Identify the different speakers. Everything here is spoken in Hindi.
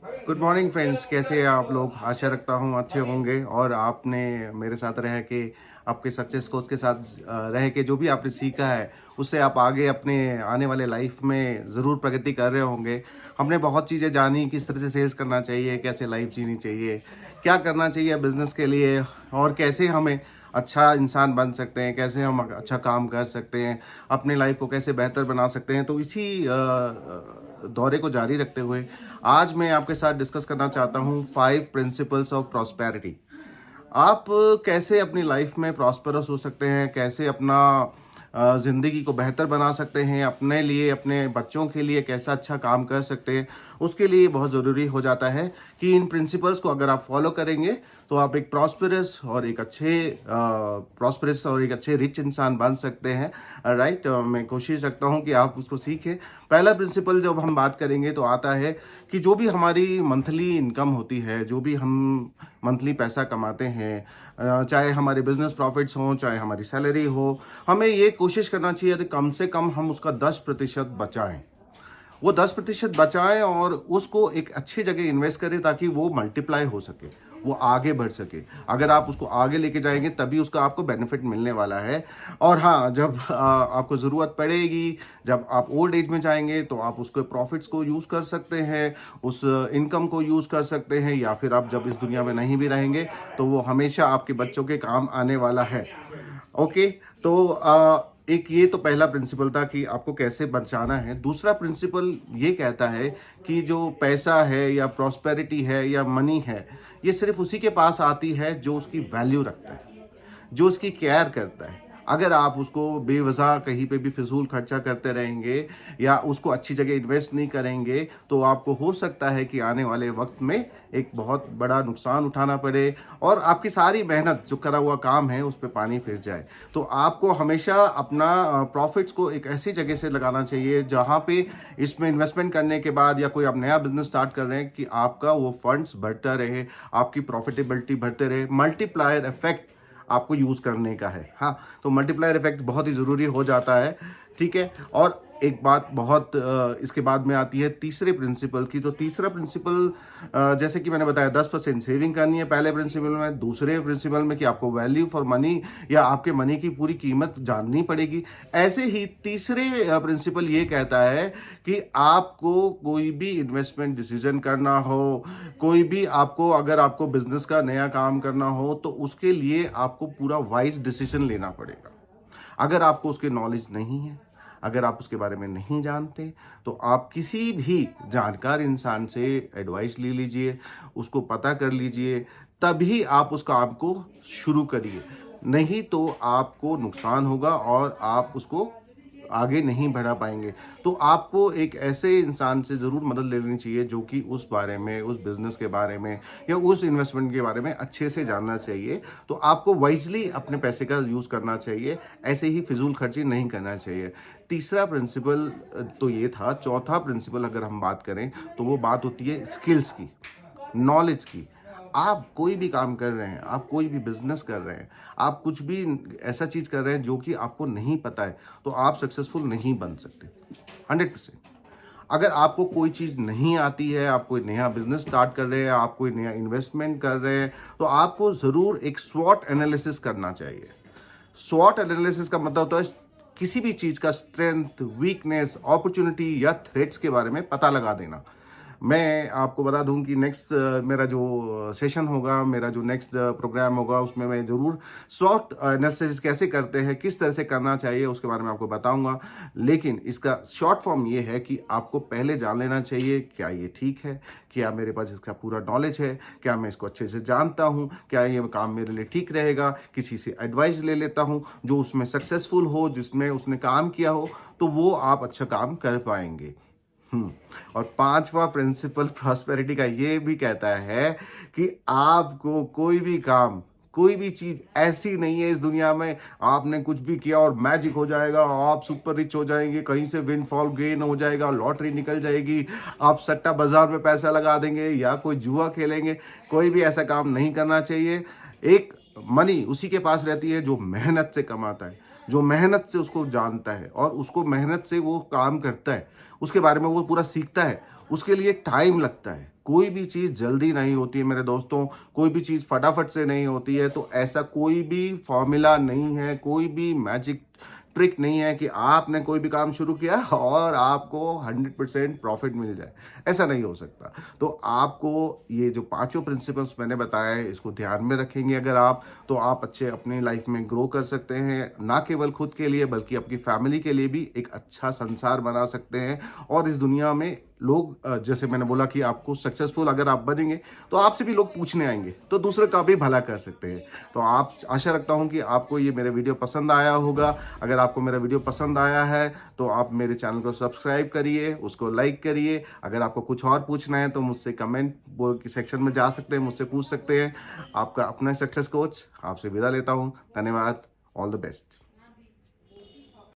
Speaker 1: गुड मॉर्निंग फ्रेंड्स, कैसे हैं आप लोग। आशा रखता हूँ अच्छे होंगे और आपने मेरे साथ रह के आपके सक्सेस कोच के साथ रह के जो भी आपने सीखा है उससे आप आगे अपने आने वाले लाइफ में ज़रूर प्रगति कर रहे होंगे। हमने बहुत चीज़ें जानी, किस तरह से सेल्स करना चाहिए, कैसे लाइफ जीनी चाहिए, क्या करना चाहिए बिजनेस के लिए और कैसे हमें अच्छा इंसान बन सकते हैं, कैसे हम अच्छा काम कर सकते हैं, अपने लाइफ को कैसे बेहतर बना सकते हैं। तो इसी दौरे को जारी रखते हुए आज मैं आपके साथ डिस्कस करना चाहता हूँ 5 प्रिंसिपल्स ऑफ प्रॉस्पेरिटी। आप कैसे अपनी लाइफ में प्रॉस्परस हो सकते हैं, कैसे अपना ज़िंदगी को बेहतर बना सकते हैं, अपने लिए अपने बच्चों के लिए कैसा अच्छा काम कर सकते हैं। उसके लिए बहुत ज़रूरी हो जाता है कि इन प्रिंसिपल्स को अगर आप फॉलो करेंगे तो आप एक प्रॉस्परस और एक अच्छे रिच इंसान बन सकते हैं। राइट, मैं कोशिश रखता हूँ कि आप उसको सीखें। पहला प्रिंसिपल जब हम बात करेंगे तो आता है कि जो भी हमारी मंथली इनकम होती है, जो भी हम मंथली पैसा कमाते हैं, चाहे हमारे बिजनेस प्रॉफिट्स हों, चाहे हमारी सैलरी हो, हमें ये कोशिश करना चाहिए कि कम से कम हम उसका 10% बचाएं। वो 10% बचाएं और उसको एक अच्छी जगह इन्वेस्ट करें ताकि वो मल्टीप्लाई हो सके, वो आगे बढ़ सके। अगर आप उसको आगे लेके जाएंगे तभी उसका आपको बेनिफिट मिलने वाला है। और हाँ, जब आपको ज़रूरत पड़ेगी, जब आप ओल्ड एज में जाएंगे तो आप उसके प्रॉफिट्स को यूज़ कर सकते हैं, उस इनकम को यूज़ कर सकते हैं, या फिर आप जब इस दुनिया में नहीं भी रहेंगे तो वो हमेशा आपके बच्चों के काम आने वाला है। ओके, तो एक ये तो पहला प्रिंसिपल था कि आपको कैसे बचाना है। दूसरा प्रिंसिपल ये कहता है कि जो पैसा है या प्रॉस्पेरिटी है या मनी है, ये सिर्फ उसी के पास आती है जो उसकी वैल्यू रखता है, जो उसकी केयर करता है। अगर आप उसको बेवजह कहीं पे भी फिजूल खर्चा करते रहेंगे या उसको अच्छी जगह इन्वेस्ट नहीं करेंगे तो आपको हो सकता है कि आने वाले वक्त में एक बहुत बड़ा नुकसान उठाना पड़े और आपकी सारी मेहनत जो करा हुआ काम है उस पर पानी फिर जाए। तो आपको हमेशा अपना प्रॉफिट्स को एक ऐसी जगह से लगाना चाहिए जहाँ पे इसमें इन्वेस्टमेंट करने के बाद या कोई आप नया बिजनेस स्टार्ट कर रहे हैं कि आपका वो फंड्स बढ़ता रहे, आपकी प्रॉफिटेबिलिटी बढ़ते रहे। मल्टीप्लायर इफेक्ट आपको यूज करने का है। हाँ, तो मल्टीप्लायर इफेक्ट बहुत ही जरूरी हो जाता है। ठीक है, और एक बात बहुत इसके बाद में आती है तीसरे प्रिंसिपल की। जो तीसरा प्रिंसिपल, जैसे कि मैंने बताया, 10% सेविंग करनी है पहले प्रिंसिपल में। दूसरे प्रिंसिपल में कि आपको वैल्यू फॉर मनी या आपके मनी की पूरी कीमत जाननी पड़ेगी। ऐसे ही तीसरे प्रिंसिपल ये कहता है कि आपको कोई भी इन्वेस्टमेंट डिसीजन करना हो, कोई भी आपको अगर आपको बिजनेस का नया काम करना हो तो उसके लिए आपको पूरा वाइज डिसीजन लेना पड़ेगा। अगर आपको उसके नॉलेज नहीं है, अगर आप उसके बारे में नहीं जानते, तो आप किसी भी जानकार इंसान से एडवाइस ले लीजिए, उसको पता कर लीजिए, तभी आप उस काम को शुरू करिए। नहीं तो आपको नुकसान होगा और आप उसको आगे नहीं बढ़ा पाएंगे। तो आपको एक ऐसे इंसान से ज़रूर मदद ले लेनी चाहिए जो कि उस बारे में, उस बिज़नेस के बारे में या उस इन्वेस्टमेंट के बारे में अच्छे से जानना चाहिए। तो आपको वाइजली अपने पैसे का यूज़ करना चाहिए, ऐसे ही फिजूल खर्ची नहीं करना चाहिए। तीसरा प्रिंसिपल तो ये था। चौथा प्रिंसिपल अगर हम बात करें तो वो बात होती है स्किल्स की, नॉलेज की। आप कोई भी काम कर रहे हैं, आप कोई भी बिजनेस कर रहे हैं, आप कुछ भी ऐसा चीज कर रहे हैं जो कि आपको नहीं पता है, तो आप सक्सेसफुल नहीं बन सकते 100%। अगर आपको कोई चीज़ नहीं आती है, आप कोई नया बिजनेस स्टार्ट कर रहे हैं, आप कोई नया इन्वेस्टमेंट कर रहे हैं, तो आपको ज़रूर एक स्वॉट एनालिसिस करना चाहिए। स्वॉट एनालिसिस का मतलब होता है किसी भी चीज़ का स्ट्रेंथ, वीकनेस, अपॉर्चुनिटी या थ्रेट्स के बारे में पता लगा देना। मैं आपको बता दूं कि नेक्स्ट मेरा जो सेशन होगा, मेरा जो नेक्स्ट प्रोग्राम होगा, उसमें मैं ज़रूर शॉर्ट एनालिसिस कैसे करते हैं, किस तरह से करना चाहिए, उसके बारे में आपको बताऊंगा। लेकिन इसका शॉर्ट फॉर्म ये है कि आपको पहले जान लेना चाहिए क्या ये ठीक है, क्या मेरे पास इसका पूरा नॉलेज है, क्या मैं इसको अच्छे से जानता हूँ, क्या ये काम मेरे लिए ठीक रहेगा। किसी से एडवाइस ले लेता हूँ जो उसमें सक्सेसफुल हो, जिसमें उसने काम किया हो, तो वो आप अच्छा काम कर पाएंगे। और पांचवा प्रिंसिपल प्रॉस्पेरिटी का ये भी कहता है कि आपको कोई भी काम, कोई भी चीज ऐसी नहीं है इस दुनिया में आपने कुछ भी किया और मैजिक हो जाएगा, आप सुपर रिच हो जाएंगे, कहीं से विंडफॉल गेन हो जाएगा, लॉटरी निकल जाएगी, आप सट्टा बाजार में पैसा लगा देंगे या कोई जुआ खेलेंगे। कोई भी ऐसा काम नहीं करना चाहिए। एक मनी उसी के पास रहती है जो मेहनत से कमाता है, जो मेहनत से उसको जानता है और उसको मेहनत से वो काम करता है, उसके बारे में वो पूरा सीखता है। उसके लिए टाइम लगता है। कोई भी चीज़ जल्दी नहीं होती है मेरे दोस्तों, कोई भी चीज़ फटाफट से नहीं होती है। तो ऐसा कोई भी फॉर्मूला नहीं है, कोई भी मैजिक ट्रिक नहीं है कि आपने कोई भी काम शुरू किया और आपको 100% प्रॉफिट मिल जाए। ऐसा नहीं हो सकता। तो आपको ये जो पांचों प्रिंसिपल्स मैंने बताया है, इसको ध्यान में रखेंगे अगर आप, तो आप अच्छे अपनी लाइफ में ग्रो कर सकते हैं। ना केवल खुद के लिए बल्कि अपनी फैमिली के लिए भी एक अच्छा संसार बना सकते हैं। और इस दुनिया में लोग जैसे मैंने बोला कि आपको सक्सेसफुल अगर आप बनेंगे तो आपसे भी लोग पूछने आएंगे, तो दूसरे का भी भला कर सकते हैं। तो आप, आशा रखता हूं कि आपको ये मेरा वीडियो पसंद आया होगा। अगर आपको मेरा वीडियो पसंद आया है तो आप मेरे चैनल को सब्सक्राइब करिए, उसको लाइक करिए। अगर आपको कुछ और पूछना है तो मुझसे कमेंट सेक्शन में जा सकते हैं, मुझसे पूछ सकते हैं। आपका अपना सक्सेस कोच आपसे विदा लेता हूँ। धन्यवाद। All the best.